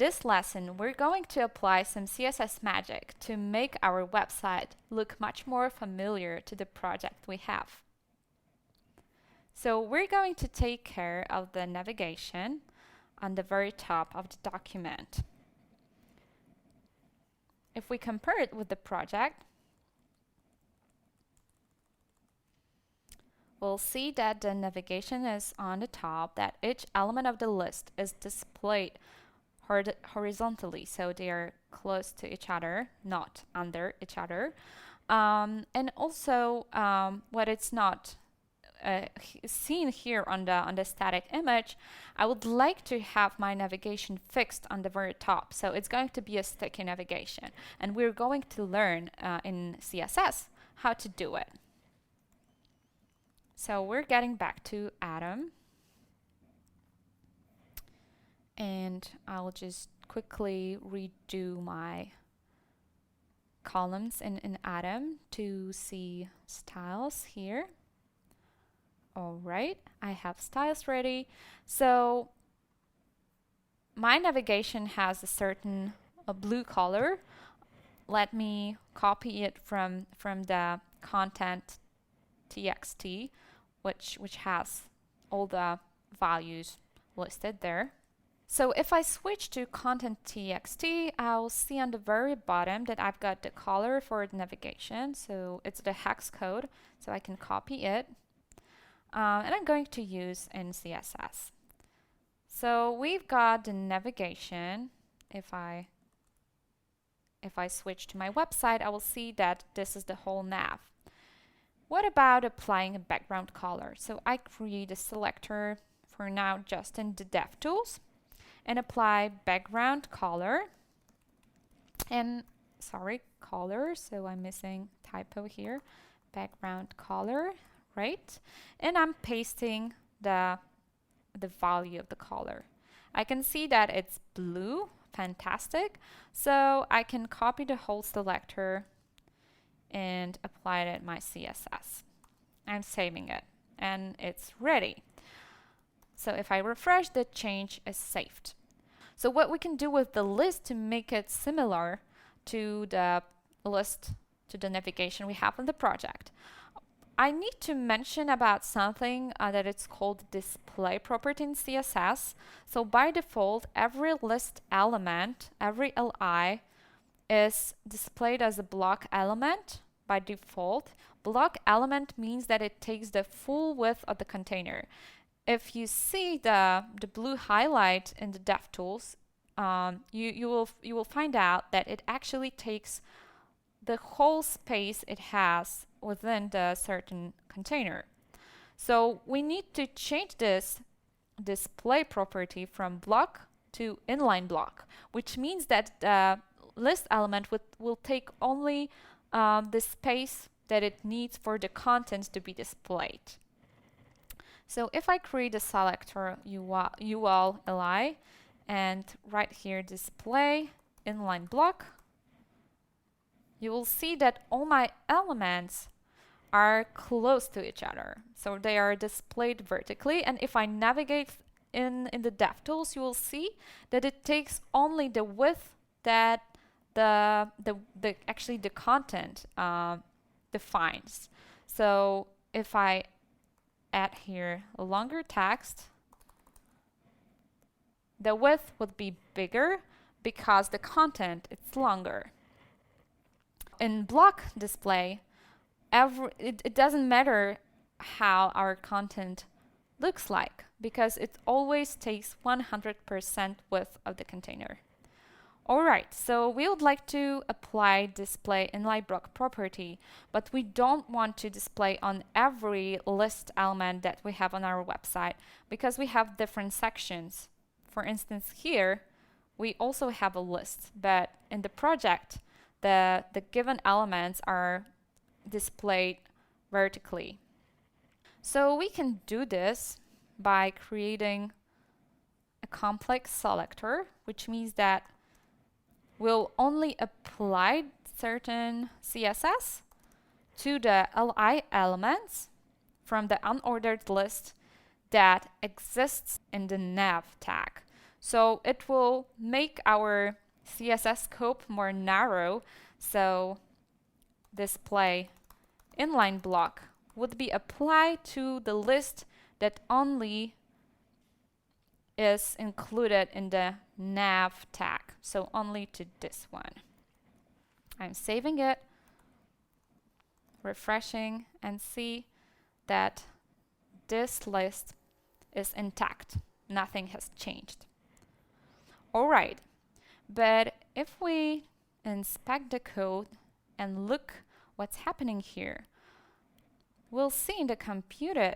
this lesson, we're going to apply some CSS magic to make our website look much more familiar to the project we have. So we're going to take care of the navigation on the very top of the document. If we compare it with the project, we'll see that the navigation is on the top, that each element of the list is displayed horizontally, so they are close to each other, not under each other. And also, what it's not seen here on the static image, I would like to have my navigation fixed on the very top. So it's going to be a sticky navigation, and we're going to learn in CSS how to do it. So we're getting back to Atom, and I'll just quickly redo my columns in Atom to see styles here. All right, I have styles ready. So my navigation has a certain blue color. Let me copy it from the content txt, which has all the values listed there. So if I switch to content txt, I'll see on the very bottom that I've got the color for the navigation. So it's the hex code, so I can copy it. And I'm going to use in CSS. So we've got the navigation. If I switch to my website, I will see that this is the whole nav. What about applying a background color? So I create a selector for now just in the DevTools and apply background color. And sorry, color, so I'm missing typo here. Background color, right? And I'm pasting the value of the color. I can see that it's blue, fantastic. So I can copy the whole selector and apply it in my CSS. I'm saving it and it's ready. So if I refresh, the change is saved. So what we can do with the list to make it similar to the list, to the navigation we have in the project, I need to mention about something that it's called display property in CSS. So by default, every list element, every li, is displayed as a block element by default. Block element means that it takes the full width of the container. If you see the blue highlight in the DevTools, you will find out that it actually takes the whole space it has within the certain container. So we need to change this display property from block to inline block, which means that the list element will take only the space that it needs for the contents to be displayed. So if I create a selector ul li and right here display inline block, you will see that all my elements are close to each other. So they are displayed vertically, and if I navigate in the DevTools, you will see that it takes only the width that actually the content defines. So if I add here a longer text, the width would be bigger because the content is longer. In block display, it doesn't matter how our content looks like because it always takes 100% width of the container. Alright, so we would like to apply display inline block property, but we don't want to display on every list element that we have on our website because we have different sections. For instance, here we also have a list, but in the project, the given elements are displayed vertically. So we can do this by creating a complex selector, which means that we'll only apply certain CSS to the li elements from the unordered list that exists in the nav tag. So it will make our CSS scope more narrow. So display inline block would be applied to the list that only is included in the nav tag. So only to this one. I'm saving it, refreshing, and see that this list is intact. Nothing has changed. Alright, but if we inspect the code and look what's happening here, we'll see in the Computed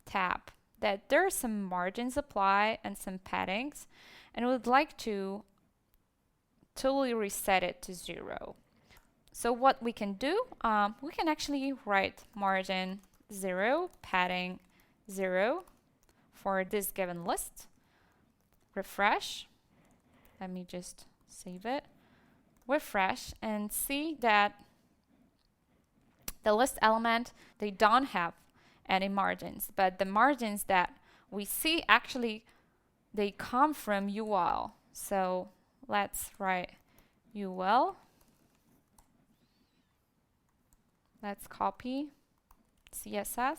tab that there are some margins applied and some paddings, and we would like to totally reset it to 0. So what we can do, we can actually write margin 0, padding 0 for this given list. Refresh. Let me just save it. Refresh and see that the list element, they don't have any margins, but the margins that we see actually they come from UL. So let's write UL. Let's copy CSS.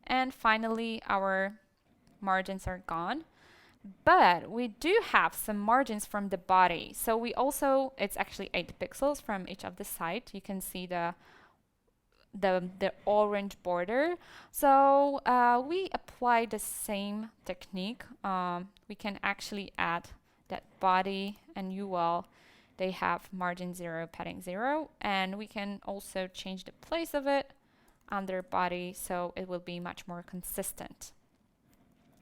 And finally, our margins are gone. But we do have some margins from the body. So we also, it's actually 8 pixels from each of the side. You can see the orange border. So we apply the same technique. We can actually add that body and UL. They have margin 0, padding 0, and we can also change the place of it under body so it will be much more consistent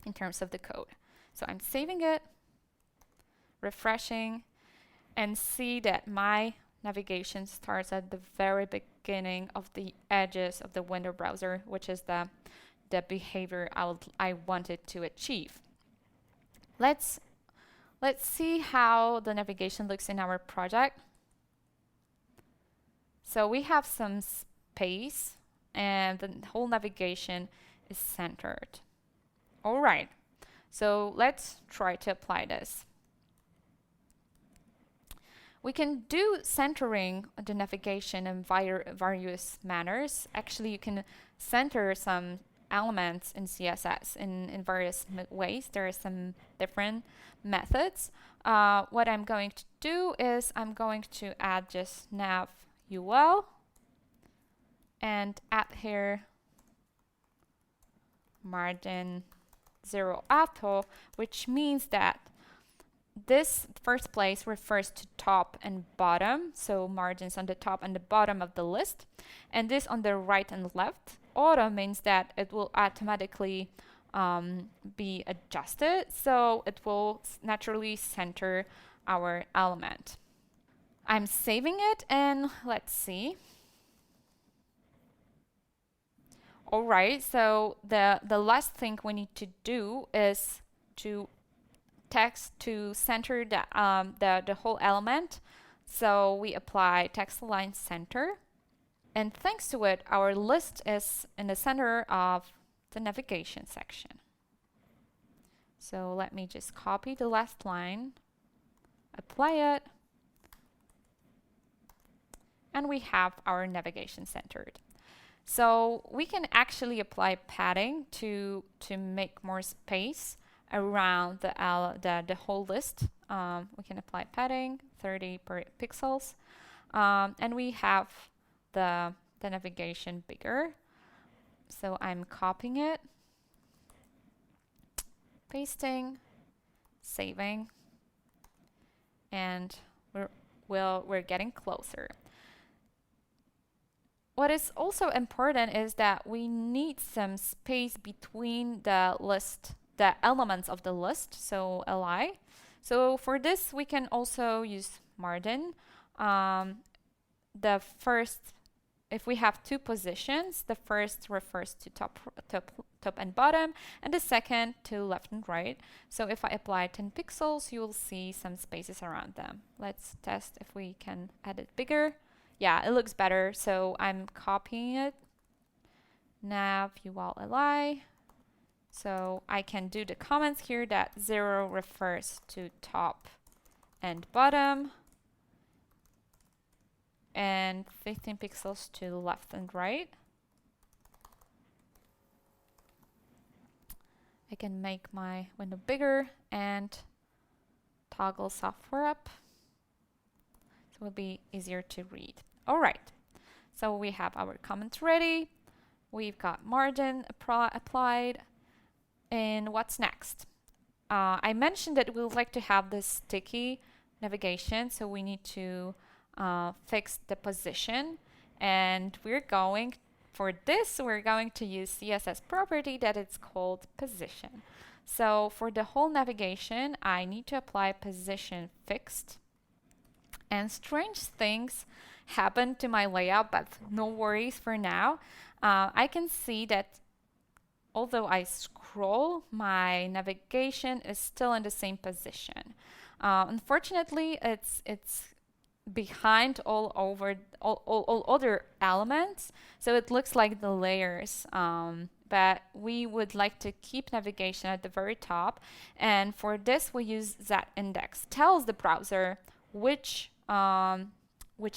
in terms of the code. So I'm saving it, refreshing, and see that my navigation starts at the very beginning of the edges of the window browser, which is the behavior I wanted to achieve. Let's see how the navigation looks in our project. So we have some space and the whole navigation is centered. All right, so let's try to apply this. We can do centering the navigation in various manners. Actually, you can center some elements in CSS in various ways. There are some different methods. What I'm going to do is I'm going to add just nav UL and add here margin 0 auto, which means that this first place refers to top and bottom, so margins on the top and the bottom of the list, and this on the right and left. Auto means that it will automatically be adjusted, so it will naturally center our element. I'm saving it and let's see. Alright, so the last thing we need to do is to text to center the whole element. So we apply text align center, and thanks to it our list is in the center of the navigation section. So let me just copy the last line, apply it, and we have our navigation centered. So we can actually apply padding to make more space around the whole list. We can apply padding 30 pixels, and we have the navigation bigger. So I'm copying it, pasting, saving, and we're getting closer. What is also important is that we need some space between the elements of the list, so li. So for this, we can also use margin. The first, if we have 2 positions, the first refers to top and bottom, and the second to left and right. So if I apply 10 pixels, you will see some spaces around them. Let's test if we can add it bigger. Yeah, it looks better, so I'm copying it. Nav UL li, So I can do the comments here that 0 refers to top and bottom, and 15 pixels to left and right. I can make my window bigger and toggle software up, so it will be easier to read. All right, so we have our comments ready. We've got margin applied. And what's next? I mentioned that we would like to have this sticky navigation, so we need to fix the position. And we're going to use CSS property that is called position. So for the whole navigation, I need to apply position fixed. And strange things happen to my layout, but no worries for now. I can see that although I scroll, my navigation is still in the same position. Unfortunately, it's behind all other elements, so it looks like the layers. But we would like to keep navigation at the very top, and for this we use z-index. Tells the browser which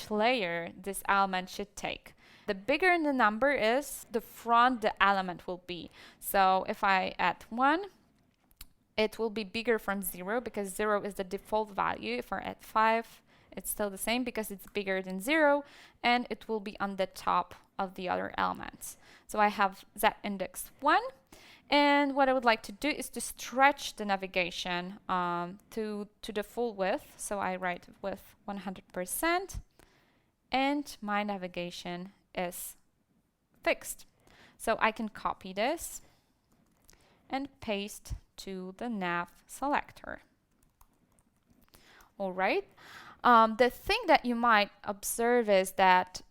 layer this element should take. The bigger the number is, the front the element will be. So if I add 1, it will be bigger from 0 because 0 is the default value. If I add 5, it's still the same because it's bigger than 0, and it will be on the top of the other elements. So I have z-index 1, and what I would like to do is to stretch the navigation to the full width. So I write with 100%, and my navigation is fixed. So I can copy this and paste to the nav selector. All right. The thing that you might observe is that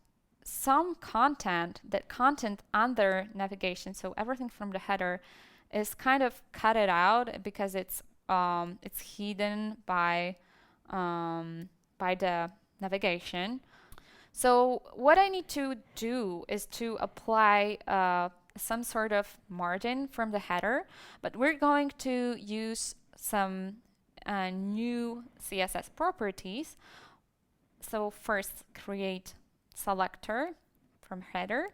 some content under navigation, so everything from the header, is kind of cut it out because it's hidden by the navigation. So what I need to do is to apply some sort of margin from the header, but we're going to use some new CSS properties. So first create selector from header,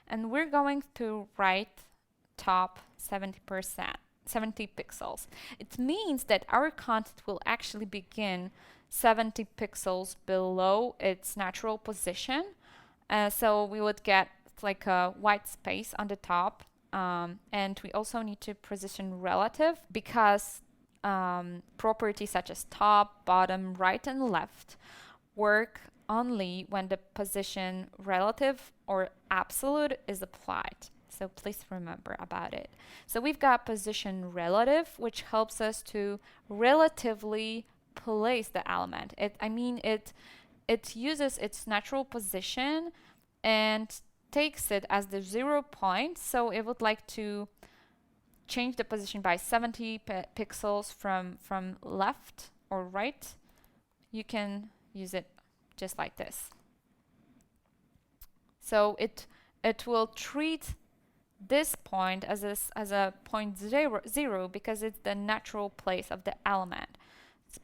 and we're going to write top 70%, 70 pixels. It means that our content will actually begin 70 pixels below its natural position. So we would get like a white space on the top. And we also need to position relative because properties such as top, bottom, right, and left work only when the position relative or absolute is applied. So please remember about it. So we've got position relative, which helps us to relatively place the element. It uses its natural position and takes it as the 0 point. So it would like to change the position by 70 pixels from left or right. You can use it just like this. So it will treat this point as a point 0 because it's the natural place of the element.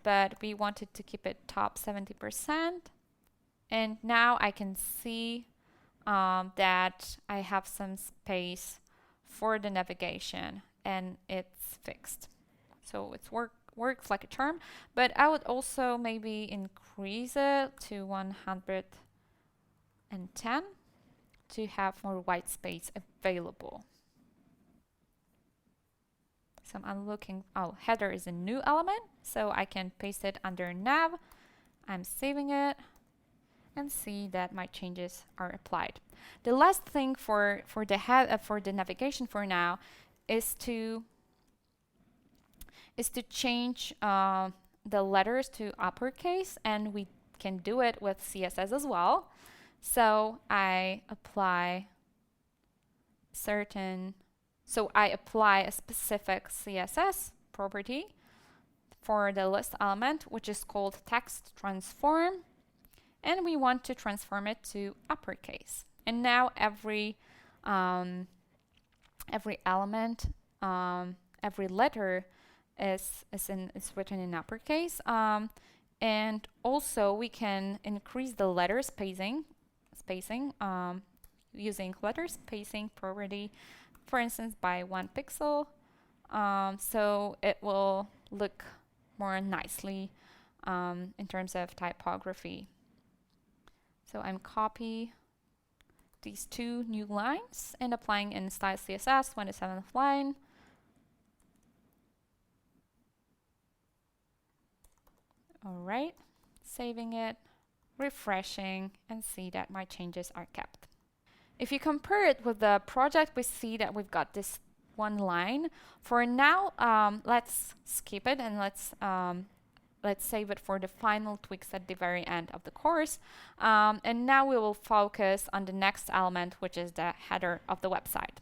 But we wanted to keep it top 70%. And now I can see that I have some space for the navigation and it's fixed. So it works like a charm, but I would also maybe increase it to 110 to have more white space available. So I'm looking, header is a new element, so I can paste it under nav. I'm saving it and see that my changes are applied. The last thing for the navigation for now is to change the letters to uppercase, and we can do it with CSS as well. So I apply a specific CSS property for the list element, which is called text transform, and we want to transform it to uppercase. And now every element every letter is written in uppercase. And also we can increase the letter spacing using letter spacing property, for instance, by 1 pixel. So it will look more nicely in terms of typography. So I'm copy these 2 new lines and applying in style CSS, 27th line. All right, saving it, refreshing, and see that my changes are kept. If you compare it with the project, we see that we've got this 1 line. For now, let's skip it and let's save it for the final tweaks at the very end of the course. And now we will focus on the next element, which is the header of the website.